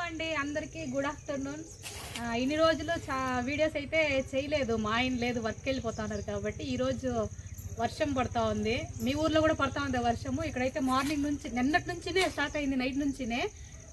అండి అందరికీ good afternoon. ఇన్ని రోజులు వీడియోస్ అయితే చేయలేదు, మా ఆయన లేదు, వర్క్ వెళ్ళిపోతున్నారు కాబట్టి ఈరోజు వర్షం పడతా ఉంది. మీ ఊర్లో కూడా పడతా ఉంది వర్షము. ఇక్కడైతే మార్నింగ్ నుంచి నిన్నటి నుంచినే స్టార్ట్ అయింది, నైట్ నుంచినే.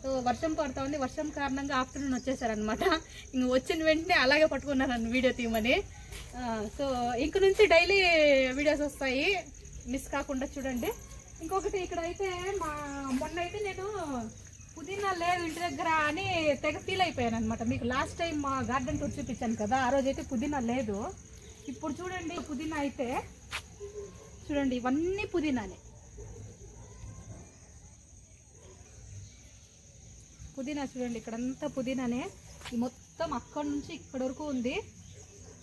సో వర్షం పడతా ఉంది. వర్షం కారణంగా ఆఫ్టర్నూన్ వచ్చేసారనమాట. ఇంక వచ్చిన వెంటనే అలాగే పట్టుకున్నాను నన్ను వీడియో తీయమని. సో ఇంక నుంచి డైలీ వీడియోస్ వస్తాయి, మిస్ కాకుండా చూడండి. ఇంకొకటి ఇక్కడైతే మొన్న అయితే నేను పుదీనా లేదు ఇంటి దగ్గర అని తెగ ఫీల్ అయిపోయాను అనమాట. మీకు లాస్ట్ టైం మా గార్డెన్ టూర్ చూపించాను కదా, ఆ రోజు అయితే పుదీనా లేదు. ఇప్పుడు చూడండి పుదీనా అయితే చూడండి, ఇవన్నీ పుదీనానే. పుదీనా చూడండి, ఇక్కడంతా పుదీనానే. ఈ మొత్తం అక్కడ నుంచి ఇక్కడ వరకు ఉంది.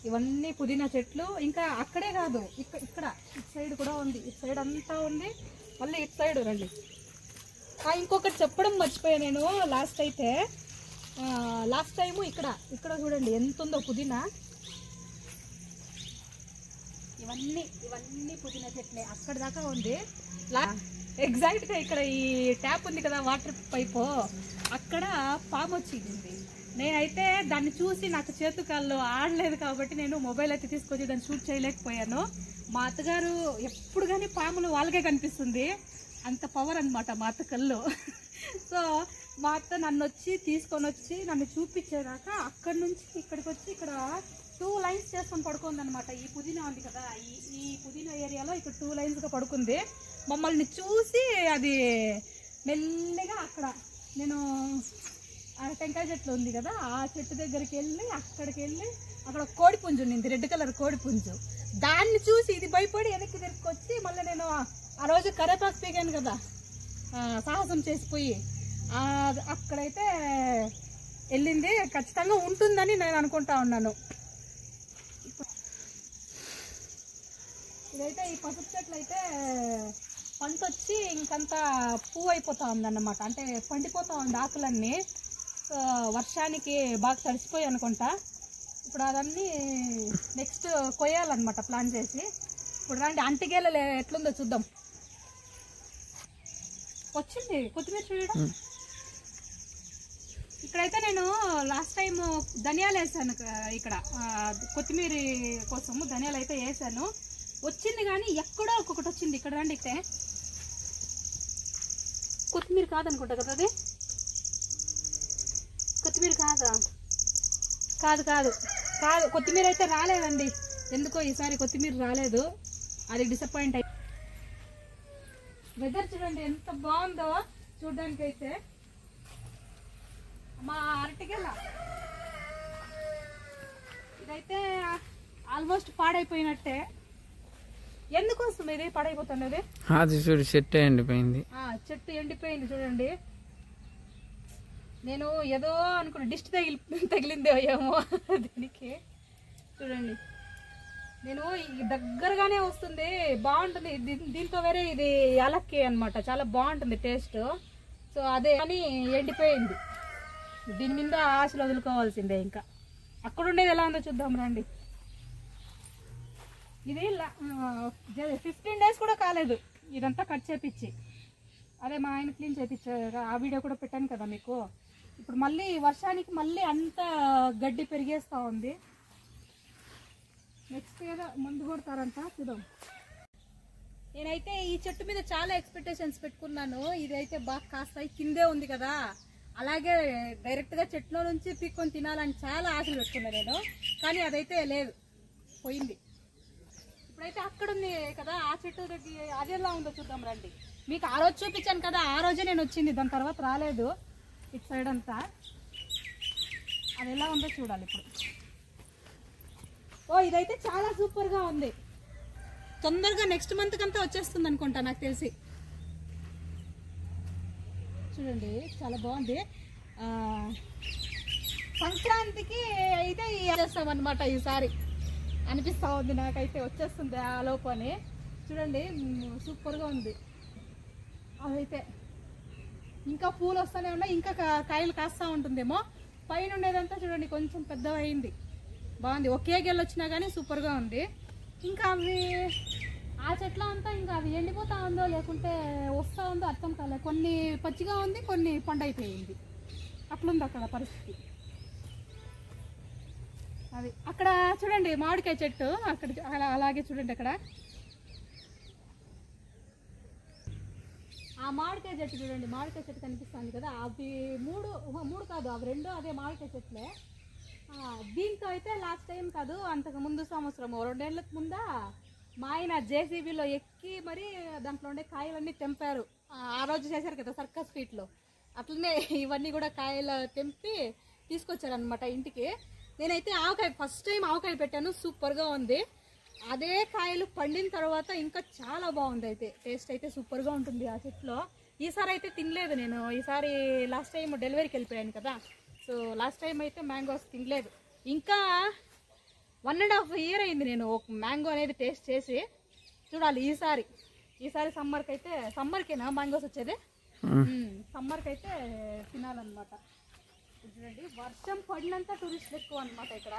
ఇవన్నీ పుదీనా చెట్లు. ఇంకా అక్కడే కాదు, ఇక్కడ ఇటు సైడ్ కూడా ఉంది, ఇటు సైడ్ అంతా ఉంది. మళ్ళీ ఇటు సైడ్ రండి. ఇంకొకటి చెప్పడం మర్చిపోయా నేను. లాస్ట్ టైము ఇక్కడ చూడండి ఎంత ఉందో పుదీనా. ఇవన్నీ పుదీనా చెట్లే, అక్కడ దాకా ఉంది. ఎగ్జాక్ట్గా ఇక్కడ ఈ ట్యాప్ ఉంది కదా, వాటర్ పైపు, అక్కడ పాము వచ్చింది. నేనైతే దాన్ని చూసి నాకు చేతు కాళ్ళు ఆడలేదు కాబట్టి నేను మొబైల్ అయితే తీసుకొచ్చి దాన్ని షూట్ చేయలేకపోయాను. మా అత్తగారు ఎప్పుడు కానీ పాములు వాళ్ళకే కనిపిస్తుంది, అంత పవర్ అనమాట మా అత్త కళ్ళు. సో మా అత్త నన్ను తీసుకొని వచ్చి నన్ను చూపించేదాకా అక్కడి నుంచి ఇక్కడికి వచ్చి ఇక్కడ 2 లైన్స్ చేసుకొని పడుకుంది అనమాట. ఈ పుదీనా ఉంది కదా, ఈ పుదీనా ఏరియాలో ఇక్కడ 2 లైన్స్గా పడుకుంది. మమ్మల్ని చూసి అది మెల్లిగా అక్కడ నేను ఆ టెంకాయ చెట్లు ఉంది కదా, ఆ చెట్టు దగ్గరికి వెళ్ళి అక్కడ కోడిపుంజు ఉంది, రెడ్ కలర్ కోడిపుంజు. దాన్ని చూసి ఇది భయపడి వెనక్కి తిరుక్కొచ్చి మళ్ళీ నేను ఆ రోజు కరేపాకు పీగాను కదా, సాహసం చేసిపోయి అక్కడైతే వెళ్ళింది. ఖచ్చితంగా ఉంటుందని నేను అనుకుంటా ఉన్నాను. ఇదైతే ఈ పసుపు చెట్లు అయితే పంట వచ్చి ఇంకంతా పువ్వు అయిపోతా ఉందన్నమాట. అంటే పండిపోతా ఉంది ఆకులన్నీ. వర్షానికి బాగా తడిసిపోయి అనుకుంటా. ఇప్పుడు అదన్నీ నెక్స్ట్ కొయ్యాలన్నమాట ప్లాన్ చేసి. ఇప్పుడు రండి అంటిగేల ఎట్లుందో చూద్దాం. వచ్చింది కొత్తిమీర చూడడం. ఇక్కడైతే నేను లాస్ట్ టైం ధనియాలు వేసాను, ఇక్కడ కొత్తిమీర కోసము ధనియాలు అయితే వేసాను. వచ్చింది కానీ ఎక్కడో ఒక్కొక్కటి వచ్చింది. ఇక్కడ రండి, ఇక్కడే కొత్తిమీర కాదనుకుంటా కదా, అది కొత్తిమీర కాదు కొత్తిమీర అయితే రాలేదండి. ఎందుకో ఈసారి కొత్తిమీర రాలేదు, అది డిసప్పాయింట్ అయ్యి. వెదర్ చూడండి ఎంత బాగుందో చూడడానికి. అయితే మా అరటిగెల ఇదైతే ఆల్మోస్ట్ పాడైపోయినట్టే. ఎందుకోసం ఇది పాడైపోతున్నది? అది చూడు, చెట్టు ఎండిపోయింది. చెట్టు ఎండిపోయింది చూడండి. నేను ఏదో అనుకున్నా, దిష్టి తగిలిందో ఏమో దీనికి. చూడండి, నేను దగ్గరగానే వస్తుంది, బాగుంటుంది. దీంతో వేరే ఇది యాలక్కి అనమాట, చాలా బాగుంటుంది టేస్ట్. సో అదే అని ఎండిపోయింది. దీని మీద ఆశలు వదులుకోవాల్సిందే. ఇంకా అక్కడ ఉండేది ఎలా ఉందో చూద్దాం రండి. ఇది 15 డేస్ కూడా కాలేదు ఇదంతా కట్ చేపించి. అదే మా ఆయన క్లీన్ చేపించారు, ఆ వీడియో కూడా పెట్టాను కదా మీకు. ఇప్పుడు మళ్ళీ వర్షానికి మళ్ళీ అంతా గడ్డి పెరిగేస్తూ ఉంది. నెక్స్ట్ ఏదో మందు కొడతారంట, చూద్దాం. నేనైతే ఈ చెట్టు మీద చాలా ఎక్స్పెక్టేషన్స్ పెట్టుకున్నాను. ఇదైతే బాగా కాస్తాయి, కిందే ఉంది కదా, అలాగే డైరెక్ట్గా చెట్లో నుంచి పీక్కొని తినాలని చాలా ఆశలు పెట్టుకున్నాను నేను. కానీ అదైతే లేదు, పోయింది. ఇప్పుడైతే అక్కడ ఉంది కదా ఆ చెట్టు దగ్గర, అది ఎలా ఉందో చూద్దాం రండి. మీకు ఆ రోజు చూపించాను కదా, ఆ రోజే నేను వచ్చింది, దాని తర్వాత రాలేదు. ఇటు సైడ్ అంతా అది ఎలా ఉందో చూడాలి ఇప్పుడు. ఇదైతే చాలా సూపర్గా ఉంది. తొందరగా నెక్స్ట్ మంత్ కంతా వచ్చేస్తుంది అనుకుంటా నాకు తెలిసి. చూడండి చాలా బాగుంది. సంక్రాంతికి అయితే చేస్తామన్నమాట ఈసారి అనిపిస్తూ ఉంది నాకైతే. వచ్చేస్తుంది ఆ లోపు అని. చూడండి సూపర్గా ఉంది. అదైతే ఇంకా పూలు వస్తూనే ఉన్నాయి, ఇంకా కాయలు కాస్తూ ఉంటుందేమో. పైన ఉండేదంతా చూడండి కొంచెం పెద్దగా అయింది, బాగుంది. ఒకే గెల వచ్చినా కానీ సూపర్గా ఉంది. ఇంకా అవి ఆ చెట్ల అంతా ఇంకా అవి ఎండిపోతా ఉందో లేకుంటే వస్తూ ఉందో అర్థం కాలేదు. కొన్ని పచ్చిగా ఉంది, కొన్ని పండు అయిపోయింది. అట్లుంది అక్కడ పరిస్థితి. అది అక్కడ చూడండి మామిడికాయ చెట్టు, అక్కడ అలాగే చూడండి అక్కడ ఆ మామిడికాయ చెట్టు చూడండి, మామిడికాయ చెట్టు కనిపిస్తుంది కదా, అవి మూడు కాదు అవి రెండు అదే మామిడికాయ చెట్లే. దీంతో అయితే లాస్ట్ టైం కాదు, అంతకు ముందు సంవత్సరం 2 ఏళ్ళకు ముందా మా ఆయన జేసీబీలో ఎక్కి మరి దాంట్లో ఉండే కాయలన్నీ తెంపారు. ఆ రోజు చేశారు కదా సర్కస్ ఫీట్లో, అట్లనే ఇవన్నీ కూడా కాయలు తెంపి తీసుకొచ్చారనమాట ఇంటికి. నేనైతే ఆవకాయ ఫస్ట్ టైం ఆవకాయ పెట్టాను, సూపర్గా ఉంది. అదే కాయలు పండిన తర్వాత ఇంకా చాలా బాగుంది. అయితే టేస్ట్ అయితే సూపర్గా ఉంటుంది ఆ చెట్లో. ఈసారి అయితే తినలేదు నేను, ఈసారి లాస్ట్ టైం డెలివరీకి వెళ్ళిపోయాను కదా, సో లాస్ట్ టైం అయితే మ్యాంగోస్ తినలేదు. ఇంకా 1.5 year అయింది నేను ఒక మ్యాంగో అనేది టేస్ట్ చేసి. చూడాలి ఈసారి సమ్మర్కి అయితే, సమ్మర్కేనా మ్యాంగోస్ వచ్చేది, సమ్మర్కి అయితే తినాలన్నమాట. చూడండి వర్షం పడినంత టూరిస్టులు ఎక్కువ అనమాట ఇక్కడ.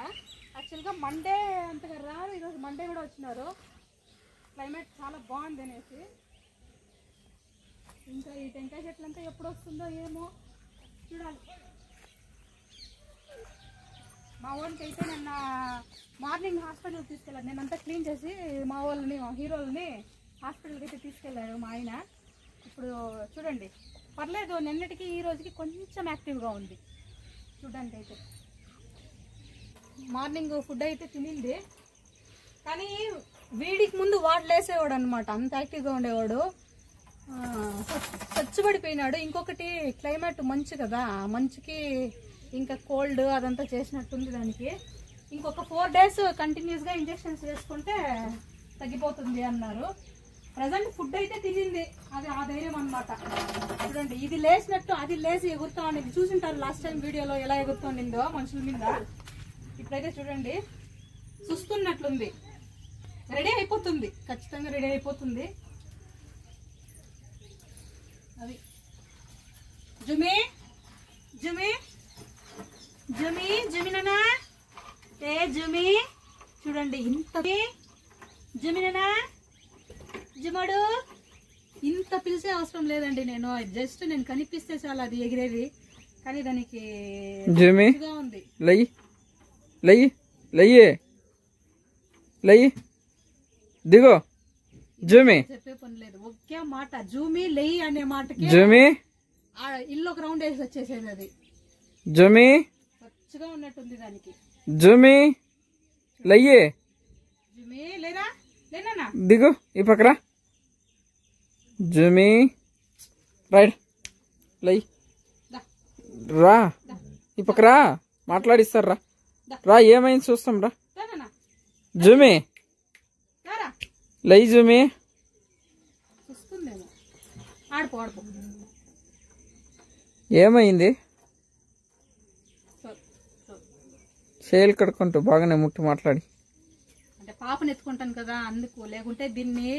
యాక్చువల్గా మండే అంతగా రారు, ఈరోజు మండే కూడా వచ్చినారు. క్లైమేట్ చాలా బాగుంది అనేసి. ఇంకా ఈ టెంకాయ చెట్లంతా ఎప్పుడు వస్తుందో ఏమో చూడాలి. మా వాళ్ళకి అయితే నిన్న మార్నింగ్ హాస్పిటల్కి తీసుకెళ్ళాను, నేనంతా క్లీన్ చేసి మా వాళ్ళని హీరోలని హాస్పిటల్కి అయితే తీసుకెళ్ళారు మా ఆయన. ఇప్పుడు చూడండి పర్లేదు, నిన్నటికి ఈ రోజుకి కొంచెం యాక్టివ్గా ఉంది చూడండి. అయితే మార్నింగ్ ఫుడ్ అయితే తినింది, కానీ వీడికి ముందు వాడు లేసేవాడు అనమాట, అంత యాక్టివ్గా ఉండేవాడు. స్వచ్ఛపడిపోయినాడు. ఇంకొకటి క్లైమేట్ మంచి కదా, మంచుకి ఇంకా కోల్డ్ అదంతా చేసినట్టుంది దానికి. ఇంకొక 4 days కంటిన్యూస్గా ఇంజెక్షన్స్ వేసుకుంటే తగ్గిపోతుంది అన్నారు. ప్రజెంట్ ఫుడ్ అయితే తినింది, అది ఆ ధైర్యం అనమాట. చూడండి ఇది లేచినట్టు అది లేచి ఎగురుతా ఉండేది, చూసింటారు లాస్ట్ టైం వీడియోలో ఎలా ఎగురుతుండిందో మనుషుల మీద. ఇప్పుడైతే చూడండి చూస్తున్నట్లుంది, రెడీ అయిపోతుంది, ఖచ్చితంగా రెడీ అయిపోతుంది. అది జుమి జుమి జుమి జుమి నానా, ఏ జుమి చూడండి ఇంత జుమి నానా జుమడు, ఇంత పిలిచే అవసరం లేదండి. నేను జస్ట్ నేను కనిపిస్తే చాలా అది ఎగిరేది, కానీ దానికి ఉంది. దిగో జూమి చెప్పే పని లేదు, ఒకే మాట జూమి లెయ్యి అనే మాటకి ఇల్లు ఒక రౌండ్ వేసి వచ్చేసేది. అది జూమి పచ్చగా ఉన్నట్టుంది దానికి. జూమి లయ్యే జూమి లేరా లేనా, దిగు ఈ పక్కరా జూమి రైట్ లై రా, ఈ పక్కరా మాట్లాడిస్తారు రా, రా ఏమైంది చూస్తాం రా. జూమి లై జూమి ఏమైంది, చేలు కడుక్కుంటూ బాగానే ముట్టు మాట్లాడి. అంటే పాపను ఎత్తుకుంటాను కదా అందుకు, లేకుంటే దీన్ని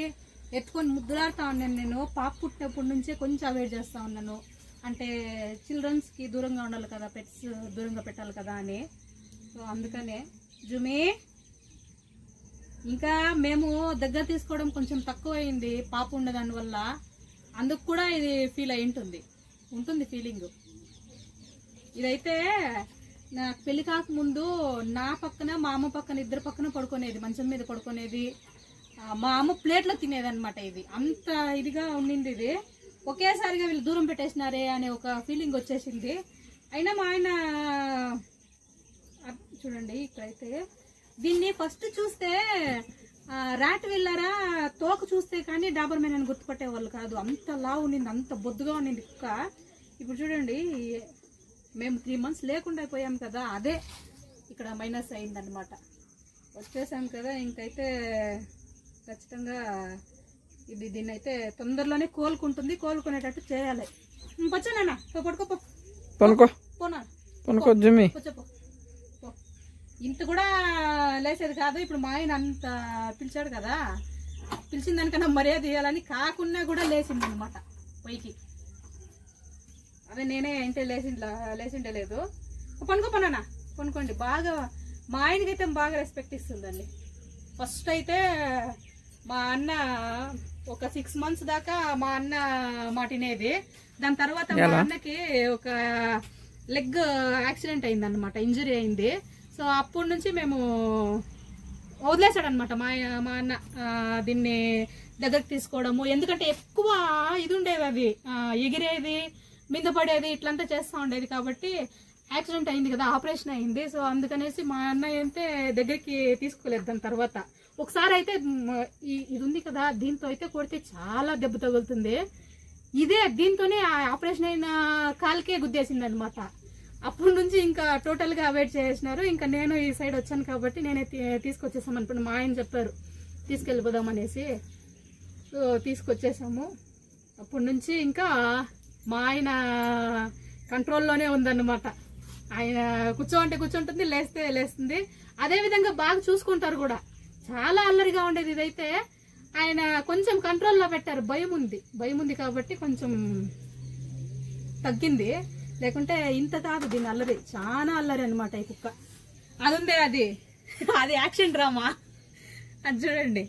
ఎత్తుకొని ముద్దులాడుతా ఉన్నాను నేను. పాప పుట్టినప్పటి నుంచే కొంచెం అవాయిడ్ చేస్తా ఉన్నాను, అంటే చిల్డ్రన్స్కి దూరంగా ఉండాలి కదా, పెట్స్ దూరంగా పెట్టాలి కదా అని. సో అందుకనే జుమి ఇంకా మేము దగ్గర తీసుకోవడం కొంచెం తక్కువ అయింది పాప ఉండదాని వల్ల, అందుకు కూడా ఇది ఫీల్ అయి ఉంటుంది ఫీలింగ్. ఇదైతే నాకు పెళ్లి కాకముందు నా పక్కన మా అమ్మ పక్కన ఇద్దరు పక్కన పడుకునేది, మంచం మీద పడుకునేది. మా అమ్మ ప్లేట్లో తినేది అనమాట. ఇది అంత ఇదిగా ఉండింది. ఇది ఒకేసారిగా వీళ్ళు దూరం పెట్టేసినారే అనే ఒక ఫీలింగ్ వచ్చేసింది. అయినా మా ఆయన చూడండి ఇక్కడైతే దీన్ని ఫస్ట్ చూస్తే ర్యాట్ విల్లరా తోక చూస్తే కానీ డాబర్ మ్యాన్ అని గుర్తుపట్టేవాళ్ళు కాదు, అంత లావు ఉండింది, అంత బొద్దుగా ఉండింది కుక్క. ఇప్పుడు చూడండి మేము 3 months లేకుండా పోయాం కదా, అదే ఇక్కడ మైనస్ అయిందనమాట. వచ్చేసాం కదా, ఇంకైతే ఖచ్చితంగా దీన్ని అయితే తొందరలోనే కోలుకుంటుంది, కోలుకునేటట్టు చేయాలి. వచ్చానా పడుకోపో పనుకో జుమి, ఇంత కూడా లేసేది కాదు. ఇప్పుడు మా ఆయన అంత పిలిచాడు కదా, పిలిచిన దానికన్నా మర్యాద ఇవ్వాలని కాకుండా కూడా లేచింది అనమాట పైకి. అదే నేనే ఇంటే లేచిండే లేదు. పనుకోపోనా పనుకోండి. బాగా మా ఆయనకైతే బాగా రెస్పెక్ట్ ఇస్తుందండి. ఫస్ట్ అయితే మా అన్న ఒక 6 months దాకా మా అన్న మాటినేది. దాని తర్వాత మా అన్నకి ఒక లెగ్ యాక్సిడెంట్ అయింది అనమాట, ఇంజరీ అయింది. సో అప్పటి నుంచి మేము వదిలేసాడనమాట మా అన్న దీన్ని దగ్గరికి తీసుకోవడము. ఎందుకంటే ఎక్కువ ఇది ఉండేది, అది ఎగిరేది, మీద పడేది, ఇట్లంతా చేస్తూ ఉండేది. కాబట్టి యాక్సిడెంట్ అయింది కదా, ఆపరేషన్ అయింది. సో అందుకనేసి మా అన్నయ్య అయితే దగ్గరికి తీసుకోలేదు. దాని తర్వాత ఒకసారి అయితే ఇది ఉంది కదా, దీంతో అయితే కొడితే చాలా దెబ్బ తగులుతుంది. దీంతోనే ఆపరేషన్ అయిన కాలుకే గుద్దేసింది అనమాట. అప్పటి నుంచి ఇంకా టోటల్ గా అవాయిడ్ చేసినారు. ఇంకా నేను ఈ సైడ్ వచ్చాను కాబట్టి నేనే తీసుకొచ్చేసాం అనుకున్నా. మా ఆయన చెప్పారు తీసుకెళ్ళిపోదాం అనేసి. సో తీసుకొచ్చేసాము. అప్పటి నుంచి ఇంకా మా ఆయన కంట్రోల్లోనే ఉందన్నమాట. ఆయన కూర్చోంటే కూర్చుంటుంది, లేస్తే లేస్తుంది. అదే విధంగా బాగా చూసుకుంటారు కూడా. చాలా అల్లరిగా ఉండేది. ఇదైతే ఆయన కొంచెం కంట్రోల్లో పెట్టారు. భయం ఉంది కాబట్టి కొంచెం తగ్గింది. లేకుంటే ఇంత కాదు దీని అల్లరి, చాలా అల్లరి అనమాట ఈ కుక్క. అది ఉందే, అది యాక్షన్ డ్రామా. అది చూడండి.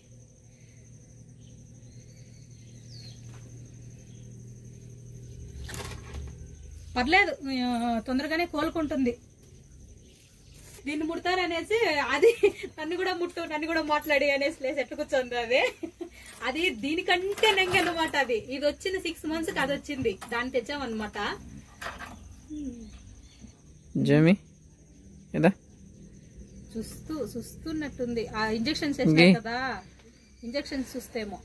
పర్లేదు, తొందరగానే కోలుకుంటుంది. దీన్ని ముడతారనేసి అది నన్ను కూడా మాట్లాడి అనేసి లేసి ఎట్లా కూర్చోంది. అది దీనికంటే నెంగి అనమాట. ఇది వచ్చింది 6 months అది వచ్చింది, దాన్ని తెచ్చామన్నమాట. జమి చూస్తున్నట్టుంది. ఆ ఇంజక్షన్స్ వేసాయి కదా, ఇంజక్షన్స్ చూస్తేమో.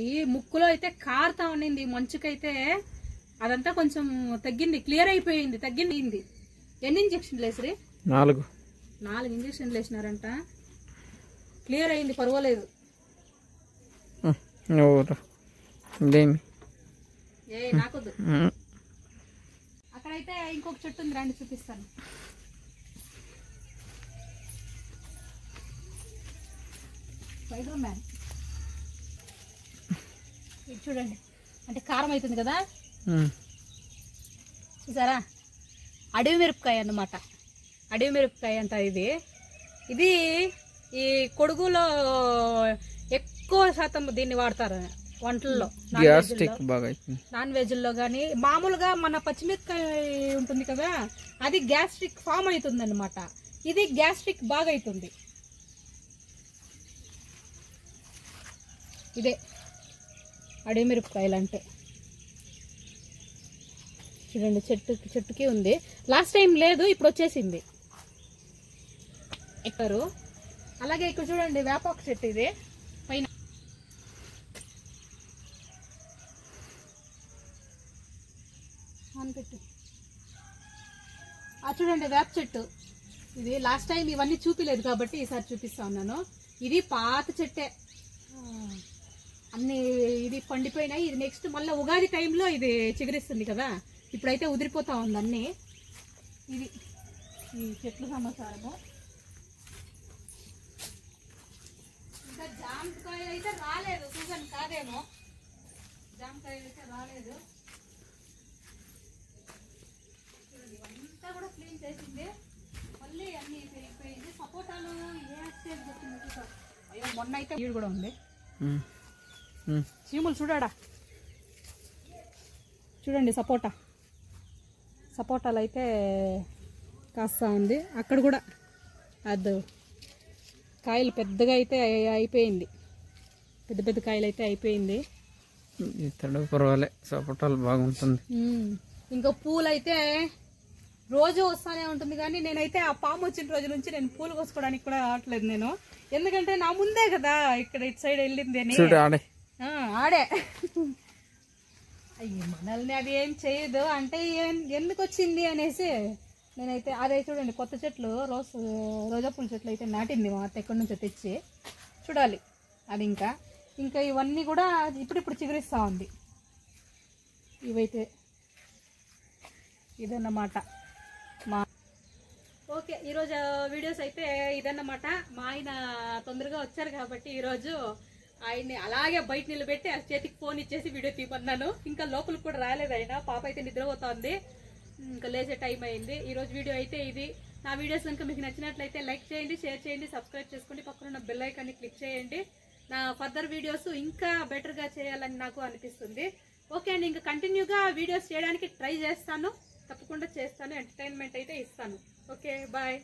ఈ ముక్కులో అయితే కారుతా ఉండింది, మంచుకైతే అదంతా కొంచెం తగ్గింది, క్లియర్ అయిపోయింది, తగ్గింది. ఎన్ని ఇంజక్షన్లు వేసిరి? 4 ఇంజక్షన్లు వేసినారంట. క్లియర్ అయింది, పర్వాలేదు. నాకొద్దు. అక్కడైతే ఇంకొక చెట్టు ఉంది, రండి చూపిస్తాను. Spider man. ఇది చూడండి, అంటే కారం అవుతుంది కదా, చూసారా? అడవి మిరపకాయ అన్నమాట. అడవి మిరపకాయ అంట ఇది ఈ కొడుగులో ఎక్కువ శాతం దీన్ని వాడతారు వంటల్లో, నాన్ వెజ్ లో గానీ. మామూలుగా మన పచ్చిమిరపకాయ ఉంటుంది కదా, అది గ్యాస్ట్రిక్ ఫామ్ అవుతుంది అనమాట. ఇది గ్యాస్ట్రిక్ బాగా అవుతుంది. ఇదే అడవి మిరపకాయలు అంటే. చూడండి, చెట్టుకి ఉంది. లాస్ట్ టైం లేదు, ఇప్పుడు వచ్చేసింది. ఎక్కరు. అలాగే ఇక్కడ చూడండి, వేపాకు చెట్టు. ఇది పైన పెట్టు. చూడండి, వేప చెట్టు. ఇది లాస్ట్ టైం ఇవన్నీ చూపిలేదు కాబట్టి ఈసారి చూపిస్తా ఉన్నాను. ఇది పాత చెట్టే, అన్ని ఇది పండిపోయినాయి. ఇది నెక్స్ట్ మళ్ళీ ఉగాది టైంలో ఇది చిగురిస్తుంది కదా, ఇప్పుడైతే ఉదిరిపోతా ఉంది అన్ని. ఇది ఈ చెట్లు సమాచారము. ఇంకా జామకాయలు అయితే రాలేదు, సీజన్ కాదేమో. జామకాయలు అయితే రాలేదు. ఇవంతా కూడా క్లీన్ చేసింది, మళ్ళీ అన్ని పెరిగిపోయింది. సపోటాలు ఏ స్టేజ్ వచ్చింది. అయ్యో, మొన్న అయితే వీడు కూడా ఉంది. చీములు చూడండి, సపోటాలు అయితే కాస్తా ఉంది. అక్కడ కూడా అది కాయలు పెద్దగా అయితే అయిపోయింది, పెద్ద కాయలు అయితే అయిపోయింది. పర్వాలే, సపోటాలు బాగుంటుంది. ఇంకా పూలు అయితే రోజు వస్తానే ఉంటుంది. కానీ నేనైతే ఆ పాము వచ్చిన రోజు నుంచి నేను పూలు కోసుకోవడానికి కూడా రావట్లేదు నేను. ఎందుకంటే నా ముందే కదా ఇక్కడ ఇటు సైడ్ వెళ్ళింది అని. ఆడే అయ్యి మనల్ని అది ఏం చేయదు అంటే ఎందుకు వచ్చింది అనేసి నేనైతే అదే చూడండి, కొత్త చెట్లు రోజా పూల చెట్లు అయితే నాటింది మా అత్త, ఎక్కడి నుంచో తెచ్చి. చూడాలి అది. ఇంకా ఇవన్నీ కూడా ఇప్పుడు చిగురిస్తూ ఉంది. ఇవైతే ఇదన్నమాట ఓకే, ఈరోజు వీడియోస్ అయితే ఇదన్నమాట. మా ఆయన తొందరగా వచ్చారు కాబట్టి ఈరోజు ఆయన్ని అలాగే బయట నిలబెట్టి ఆ చేతికి ఫోన్ ఇచ్చేసి వీడియో తీయమన్నాను. ఇంకా లోపలికి కూడా రాలేదు ఆయన. పాప అయితే నిద్రపోతుంది, ఇంకా లేచే టైం అయింది. ఈరోజు వీడియో అయితే ఇది. నా వీడియోస్ కనుక మీకు నచ్చినట్లయితే లైక్ చేయండి, షేర్ చేయండి, సబ్స్క్రైబ్ చేసుకోండి, పక్కన ఉన్న బెల్ ఐకాన్ని క్లిక్ చేయండి. నా ఫర్దర్ వీడియోస్ ఇంకా బెటర్గా చేయాలని నాకు అనిపిస్తుంది. ఓకే అండి, ఇంకా కంటిన్యూగా వీడియోస్ చేయడానికి ట్రై చేస్తాను, తప్పకుండా చేస్తాను, ఎంటర్టైన్మెంట్ అయితే ఇస్తాను. Okay, bye.